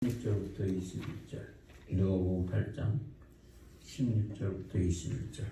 16절부터 21절, 누가복음 8장 16절부터 21절.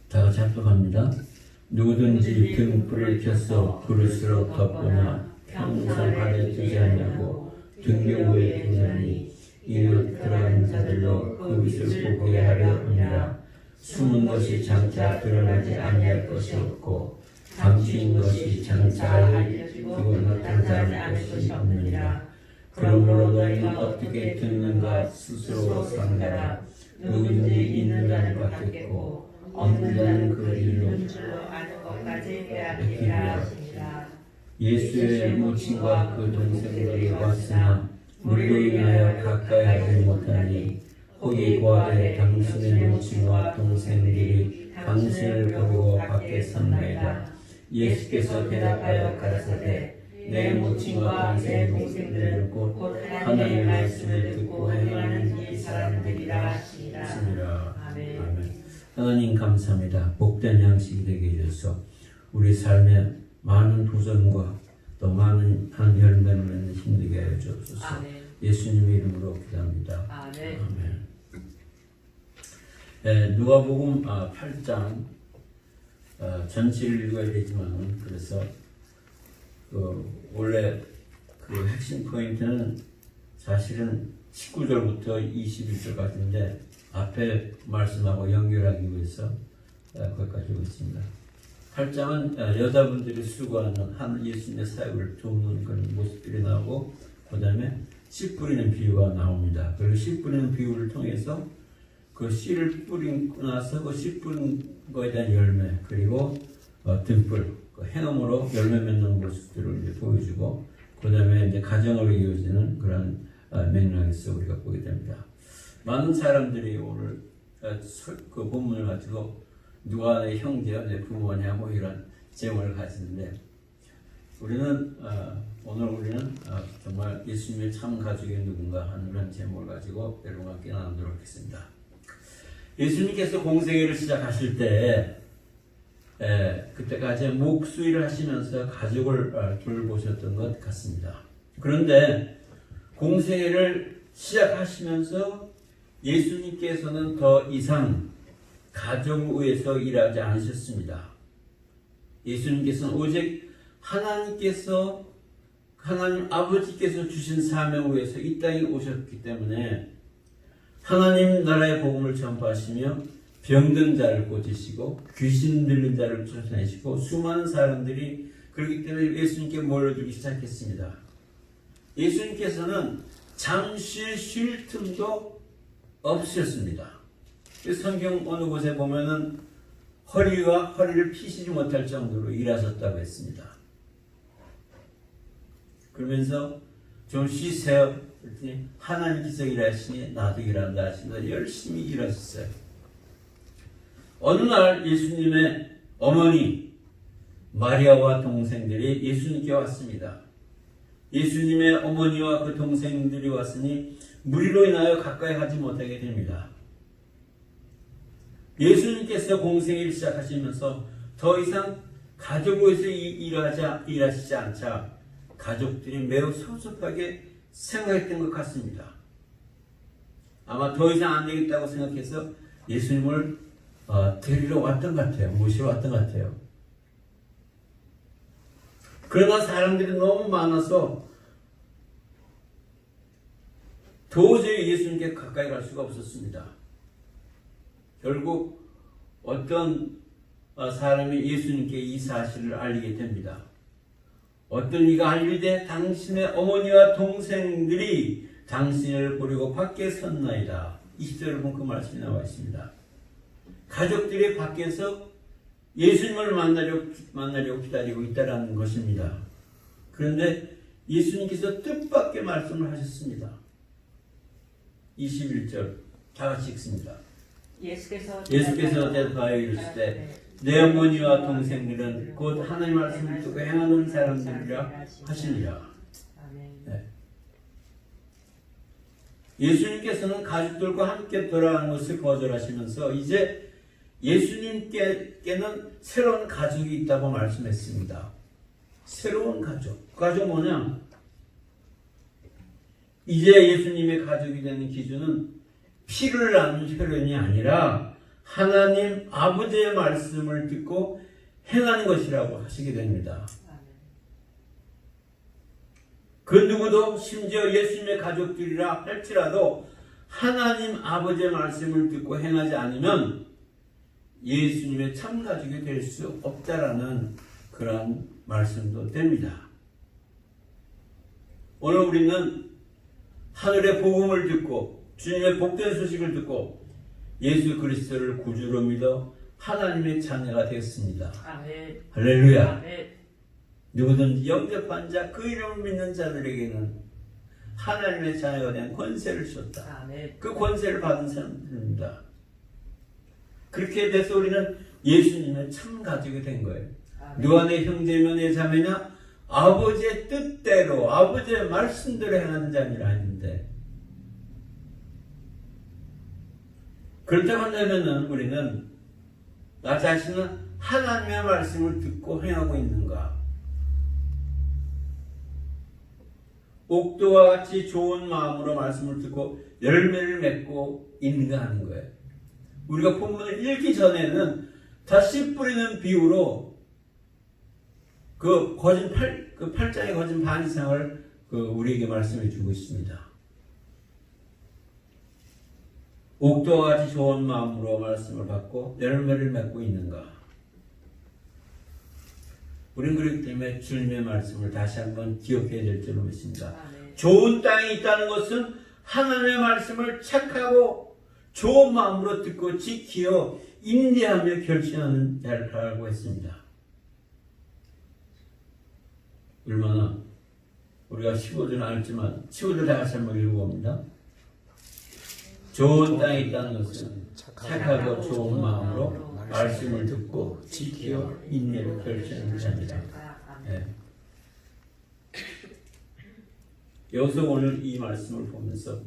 다 같이 합독합니다. 누구든지 등불을 켜서 그릇으로 덮거나 평상 아래 두지 않냐고 등경부에 두냐니 이는 그러한 자들로 그릇을 보게 하려 함이라. 숨은 것이 장차 드러나지 아니할 것이 없고 감추인 것이 장차 알려지고 나타나지 것이 없느니라. 그러므로 너희는 어떻게 듣는가 스스로 상가라. 누구든지 있는 자는 받겠고 없는 자는 그 일로 아는 것까지 해야 되리라 하시니라. 예수의 모친과 그 동생들이 왔으나 물로 인하여 가까이 하지 못하니 혹이 고하되 당신의 모친과 동생들이 당신을 버리고 밖에 섰나이다. 예수께서 대답하여 가라사대 내 모친과 동생들은 곧 하나님의 말씀을 듣고 행하는 이 사람들이라 하시니라. 아멘. 하나님 감사합니다. 복된 양식이 되게 해주셔서 우리 삶에 많은 도전과 또 많은 열매를 맺는 힘들게 하여 주옵소서. 예수님의 이름으로 기도합니다. 아멘. 누가복음 8장 전체를 읽어야 되지만 그래서 원래 그 핵심 포인트는 사실은 19절부터 21절까지인데 앞에 말씀하고 연결하기 위해서 거기까지 오고 있습니다. 8장은 여자분들이 수고하는 예수님의 사역을 돕는 그런 모습들이 나오고 그 다음에 씨 뿌리는 비유가 나옵니다. 그리고 씨 뿌리는 비유를 통해서 그 씨를 뿌리고 나서 그 씨 뿌린 거에 대한 열매 그리고 등불 그 행함으로 열매 맺는 모습들을 이제 보여주고 그 다음에 이제 가정으로 이어지는 그런 맥락에서 우리가 보게 됩니다. 많은 사람들이 오늘 그 본문을 가지고 누가 내 형제야 내 부모냐 뭐 이런 제목을 가지는데 우리는 오늘 정말 예수님의 참 가족이 누군가 하는 그런 제목을 가지고 여러분과 함께 나누도록 하겠습니다. 예수님께서 공생애를 시작하실 때 그때까지 목수일을 하시면서 가족을 돌보셨던 것 같습니다. 그런데 공생애를 시작하시면서 예수님께서는 더 이상 가족을 위해서 일하지 않으셨습니다. 예수님께서는 오직 하나님 아버지께서 주신 사명을 위해서 이 땅에 오셨기 때문에 하나님 나라의 복음을 전파하시며 병든 자를 고치시고 귀신 들린 자를 쫓아내시고 수많은 사람들이 그렇기 때문에 예수님께 몰려들기 시작했습니다. 예수님께서는 잠시 쉴 틈도 없으셨습니다. 성경 어느 곳에 보면은 허리를 피시지 못할 정도로 일하셨다고 했습니다. 그러면서 좀 쉬세요. 그랬더니 하나님께서 일하시니 나도 일한다 하시면서 열심히 일하셨어요. 어느 날 예수님의 어머니 마리아와 동생들이 예수님께 왔습니다. 예수님의 어머니와 그 동생들이 왔으니 무리로 인하여 가까이 하지 못하게 됩니다. 예수님께서 공생애를 시작하시면서 더 이상 가족을 위해서 일하시지 않자 가족들이 매우 섭섭하게 생각했던 것 같습니다. 아마 더 이상 안 되겠다고 생각해서 예수님을 데리러 왔던 것 같아요. 모시러 왔던 것 같아요. 그러나 사람들이 너무 많아서 도저히 예수님께 가까이 갈 수가 없었습니다. 결국 어떤 사람이 예수님께 이 사실을 알리게 됩니다. 어떤 이가 알리되 당신의 어머니와 동생들이 당신을 버리고 밖에 섰나이다. 20절에 보면 그 말씀이 나와 있습니다. 가족들이 밖에서 예수님을 만나려고 기다리고 있다는 것입니다. 그런데 예수님께서 뜻밖의 말씀을 하셨습니다. 21절 다 같이 읽습니다. 예수께서 대답하여 이르시되 내 어머니와 동생들은 곧 하나님의 말씀을 듣고 행하는 사람들이라 하시니라. 네. 예수님께서는 가족들과 함께 돌아가는 것을 거절하시면서 이제 예수님께는 새로운 가족이 있다고 말씀했습니다. 새로운 가족. 그 가족 뭐냐? 이제 예수님의 가족이 되는 기준은 피를 나눈 혈연이 아니라 하나님 아버지의 말씀을 듣고 행하는 것이라고 하시게 됩니다. 그 누구도 심지어 예수님의 가족들이라 할지라도 하나님 아버지의 말씀을 듣고 행하지 않으면 예수님의 참 가족이 될 수 없다라는 그러한 말씀도 됩니다. 오늘 우리는 하늘의 복음을 듣고 주님의 복된 소식을 듣고 예수 그리스도를 구주로 믿어 하나님의 자녀가 되었습니다. 아멘. 할렐루야. 아멘. 누구든지 영접한 자, 그 이름을 믿는 자들에게는 하나님의 자녀가 된 권세를 줬다. 아멘. 그 권세를 받은 사람들입니다. 그렇게 돼서 우리는 예수님의 참 가족이 된 거예요. 아멘. 누가 내 형제며 내 자매냐? 아버지의 뜻대로 아버지의 말씀대로 행하는 자니라 했는데, 그렇다고 한다면 우리는 나 자신은 하나님의 말씀을 듣고 행하고 있는가? 옥도와 같이 좋은 마음으로 말씀을 듣고 열매를 맺고 있는가 하는 거예요. 우리가 본문을 읽기 전에는 다 씨 뿌리는 비유로 그 8장의 거진 반 이상을 우리에게 말씀해 주고 있습니다. 옥도와 같이 좋은 마음으로 말씀을 받고 열매를 맺고 있는가? 우리는 그렇기 때문에 주님의 말씀을 다시 한번 기억해야 될 줄로 믿습니다. 네. 좋은 땅이 있다는 것은 하나님의 말씀을 착하고 좋은 마음으로 듣고 지키어 인내하며 결신하는 자를 알고 했습니다. 얼마나 우리가 15절 안 했지만 15절 다 같이 한번 읽어봅니다. 좋은 땅이 있다는 것은 착하고 좋은 마음으로 말씀을 듣고 지키어 인내를 결정하는 자입니다. 네. 여기서 오늘 이 말씀을 보면서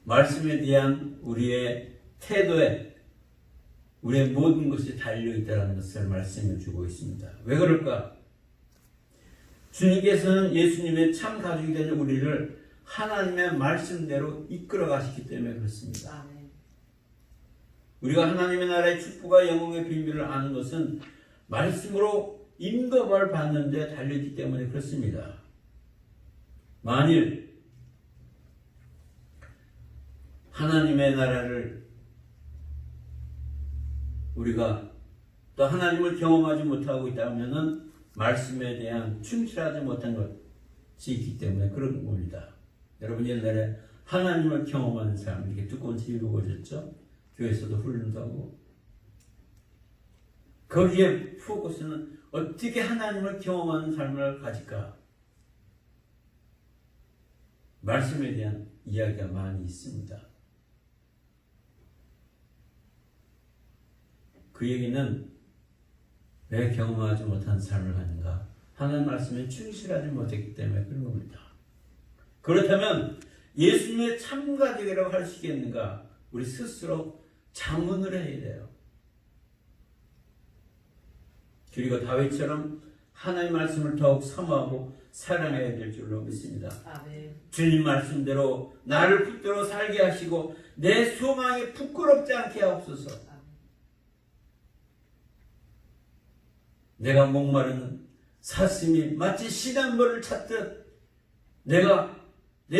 말씀에 대한 우리의 태도에 우리의 모든 것이 달려있다는 것을 말씀해 주고 있습니다. 왜 그럴까? 주님께서는 예수님의 참 가족이 되는 우리를 하나님의 말씀대로 이끌어 가시기 때문에 그렇습니다. 우리가 하나님의 나라의 축복과 영광의 비밀을 아는 것은 말씀으로 인도를 받는 데 달려있기 때문에 그렇습니다. 만일 하나님의 나라를 우리가 또 하나님을 경험하지 못하고 있다면 말씀에 대한 충실하지 못한 것이 있기 때문에 그런 겁니다. 여러분 옛날에 하나님을 경험하는 사람 이렇게 두꺼운 책이 보셨죠? 교회에서도 훈련도 하고 거기에 포커스는 어떻게 하나님을 경험하는 삶을 가질까? 말씀에 대한 이야기가 많이 있습니다. 그 얘기는 왜 경험하지 못한 삶을 하는가? 하나님 말씀에 충실하지 못했기 때문에 그런 겁니다. 그렇다면 예수님의 참가족이라고 할 수 있겠는가? 우리 스스로 자문을 해야 돼요. 그리고 다윗처럼 하나님의 말씀을 더욱 사모하고 사랑해야 될 줄로 믿습니다. 아멘. 주님 말씀대로 나를 붙들어 살게 하시고 내 소망이 부끄럽지 않게 하옵소서. 내가 목마른 사슴이 마치 시냇물을 찾듯 내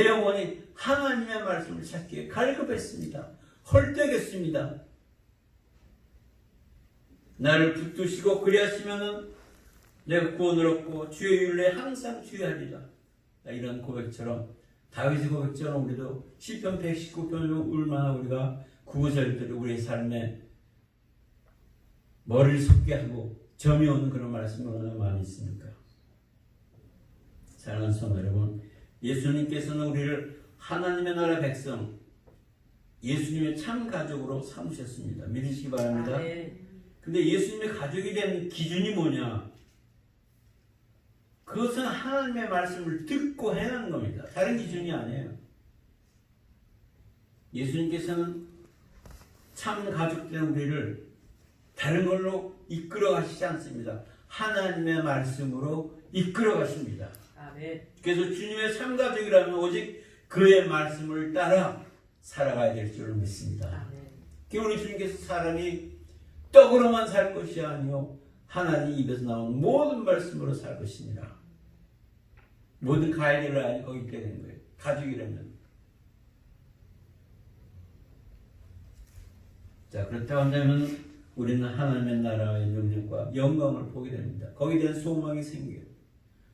영혼이 하나님의 말씀을 찾기에 갈급했습니다. 헐떡였습니다. 나를 붙드시고 그리하시면은 내가 구원을 얻고 주의 율례에 항상 주의하리라. 이런 고백처럼 다윗의 고백처럼 우리도 시편 119편을 얼마나 우리가 구절들이 우리의 삶에 머리를 솟게 하고 점이 오는 그런 말씀이 얼마나 많이 있습니까? 사랑하는 성도 여러분, 예수님께서는 우리를 하나님의 나라 백성, 예수님의 참 가족으로 삼으셨습니다. 믿으시기 바랍니다. 근데 예수님의 가족이 된 기준이 뭐냐? 그것은 하나님의 말씀을 듣고 행하는 겁니다. 다른 기준이 아니에요. 예수님께서는 참 가족된 우리를 다른 걸로 이끌어 가시지 않습니다. 하나님의 말씀으로 이끌어 가십니다. 아멘. 그래서 주님의 참가족이라면 오직 그의 말씀을 따라 살아가야 될 줄 믿습니다. 아멘. 우리 주님께서 사람이 떡으로만 살 것이 아니요 하나님 입에서 나온 모든 말씀으로 살 것이니라. 모든 가이드를 아니 거기 있게 되는 거예요. 가족이라면. 자, 그렇다고 한다면 우리는 하나님의 나라의 능력과 영광을 보게 됩니다. 거기에 대한 소망이 생겨요.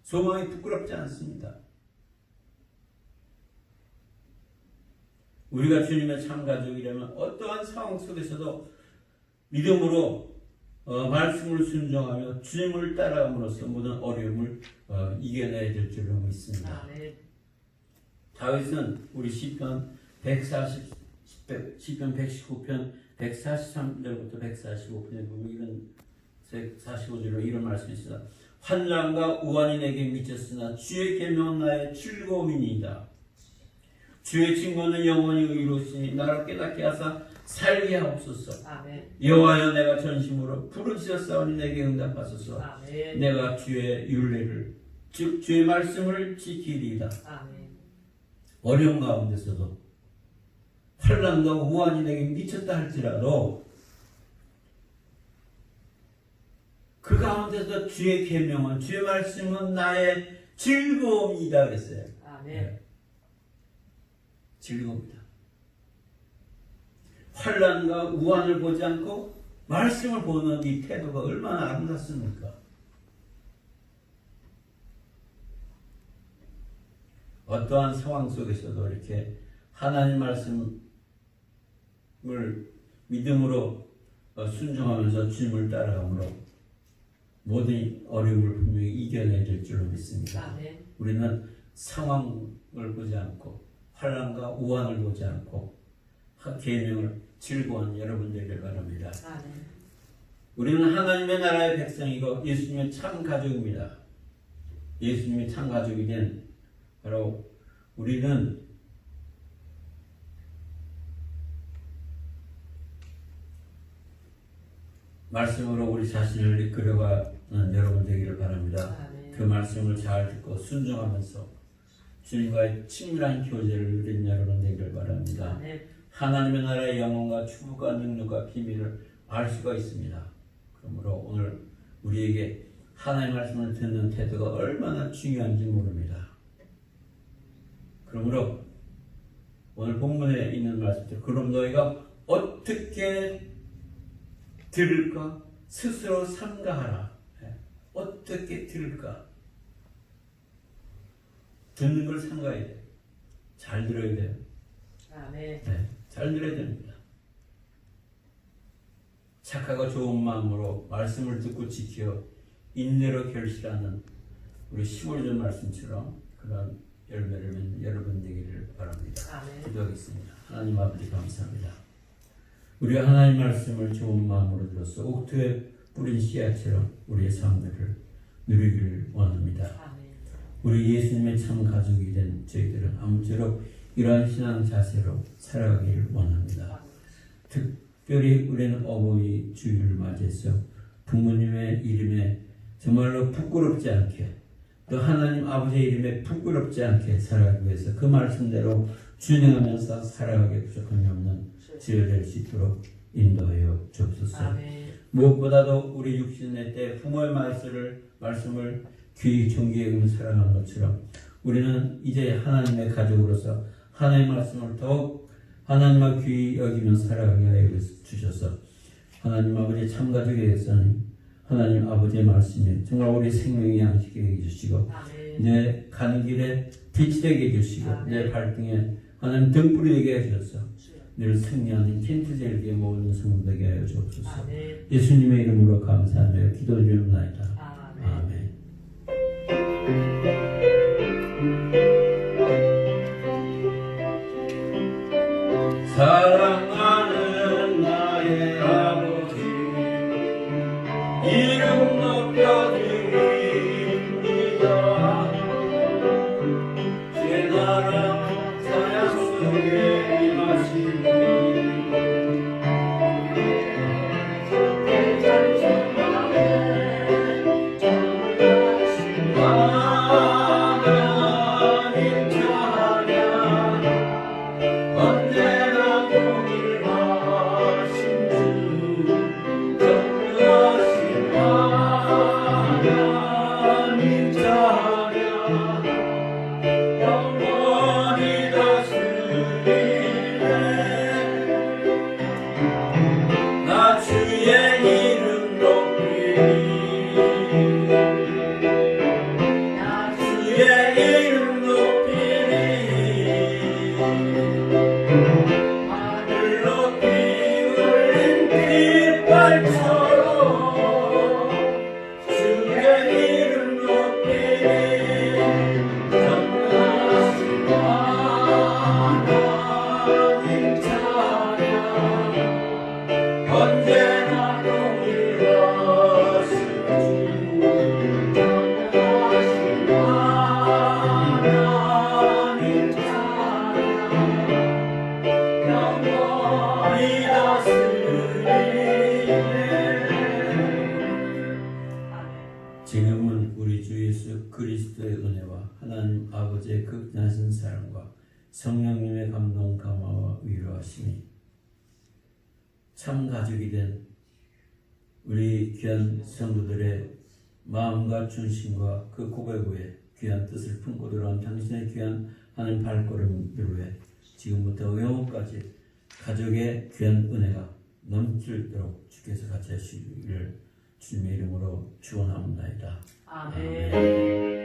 소망이 부끄럽지 않습니다. 우리가 주님의 참가족이라면 어떠한 상황 속에서도 믿음으로 말씀을 순종하며 주님을 따라감으로써 모든 어려움을 이겨내야 될 줄로 믿습니다. 아멘. 다윗은 우리 시편 119편 143절부터 145편에 보면 이런 45절로 이런 말씀이 있습니다. 환난과 우환이 내게 미쳤으나 주의 계명은 나의 즐거움이니이다. 주의 증거는 영원히 의로우시니 나를 깨닫게 하사 살게 하옵소서. 아멘. 여호와여 내가 전심으로 부르짖었사오니 내게 응답하소서. 아멘. 내가 주의 율례를 즉 주의 말씀을 지키리이다. 아멘. 어려운 가운데서도 환난과 우환이 내게 미쳤다 할지라도 그 가운데서 주의 계명은 주의 말씀은 나의 즐거움이다 그랬어요. 아멘. 네. 즐거움이다. 환난과 우환을 보지 않고 말씀을 보는 이 태도가 얼마나 아름답습니까? 어떠한 상황 속에서도 이렇게 하나님 말씀을 믿음으로 순종하면서 주님을 따라가므로 모든 어려움을 분명히 이겨내야 될 줄로 믿습니다. 아멘. 우리는 상황을 보지 않고 환난과 우환을 보지 않고 계명을 즐거워하는 여러분 되기를 바랍니다. 아멘. 우리는 하나님의 나라의 백성이고 예수님의 참 가족입니다. 예수님의 참 가족이 된 바로 우리는 말씀으로 우리 자신을 이끌어가는 여러분 되기를 바랍니다. 아멘. 그 말씀을 잘 듣고 순종하면서 주님과의 친밀한 교제를 누린 여러분 되기를 바랍니다. 아멘. 하나님의 나라의 영혼과 축복과 능력과 비밀을 알 수가 있습니다. 그러므로 오늘 우리에게 하나님의 말씀을 듣는 태도가 얼마나 중요한지 모릅니다. 그러므로 오늘 본문에 있는 말씀대로 그럼 너희가 어떻게 들을까? 스스로 삼가하라. 어떻게 들을까? 듣는 걸 삼가야 돼. 잘 들어야 돼요. 아멘. 네, 잘 들어야 됩니다. 착하고 좋은 마음으로 말씀을 듣고 지켜 인내로 결실하는 우리 시골전 말씀처럼 그런 열매를 맺는 여러분 되기를 바랍니다. 아멘. 기도하겠습니다. 하나님 아버지 감사합니다. 우리가 하나님 말씀을 좋은 마음으로 들어서 옥토에 뿌린 씨앗처럼 우리의 삶들을 누리기를 원합니다. 아멘. 우리 예수님의 참 가족이 된 저희들은 아무쪼록 이러한 신앙 자세로 살아가기를 원합니다. 특별히 우리는 어버이 주일을 맞이해서 부모님의 이름에 정말로 부끄럽지 않게 또 하나님 아버지의 이름에 부끄럽지 않게 살아가기 위해서 그 말씀대로 준행하면서 살아가게 부족함이 없는 지혜 될 수 있도록 인도하여 주옵소서. 아멘. 무엇보다도 우리 육신의 때 부모의 말씀을 귀히 존귀히 여기며 살아가는 것처럼 우리는 이제 하나님의 가족으로서 하나님의 말씀을 더욱 하나님과 귀히 여기며 살아가게 하여 주셔서 하나님 아버지의 참가족이 되었으니 하나님 아버지의 말씀이 정말 우리 생명의 양식이 되게 해주시고 아멘. 내 가는 길에 빛이 되게 해주시고 아멘. 내 발등에 하나님 등불이 되게 해주셔서 늘 승리하는 킨트젤기의 모든 성도 되게 하여 주옵소서. 아멘. 예수님의 이름으로 감사하며 기도드리옵나이다. 아멘. 아멘. 사랑하는 나의 아버지 이름 높여드립니다. 제 나라 사랑 속에 임하시니 주의 이름 높이리 하늘 높이 울린 깃발처럼 주의 이름 높이리 전능하신 하나님 찬양 언제나 동일하신 주 전능하신 하나님 찬양 영원히 다스리네. 지금은 우리 주 예수 그리스도의 은혜와 하나님 아버지의 극진하신 사랑과 성령님의 감동 감화와 위로하심이 참 가족이 된 우리 귀한 성도들의 마음과 중심과 그 고백 후에 귀한 뜻을 품고 들어온 당신의 귀한 하나님 발걸음들 위해 지금부터 영원까지 가족의 귀한 은혜가 넘칠도록 주께서 같이 하시기를 주님의 이름으로 축원합니다. 아멘.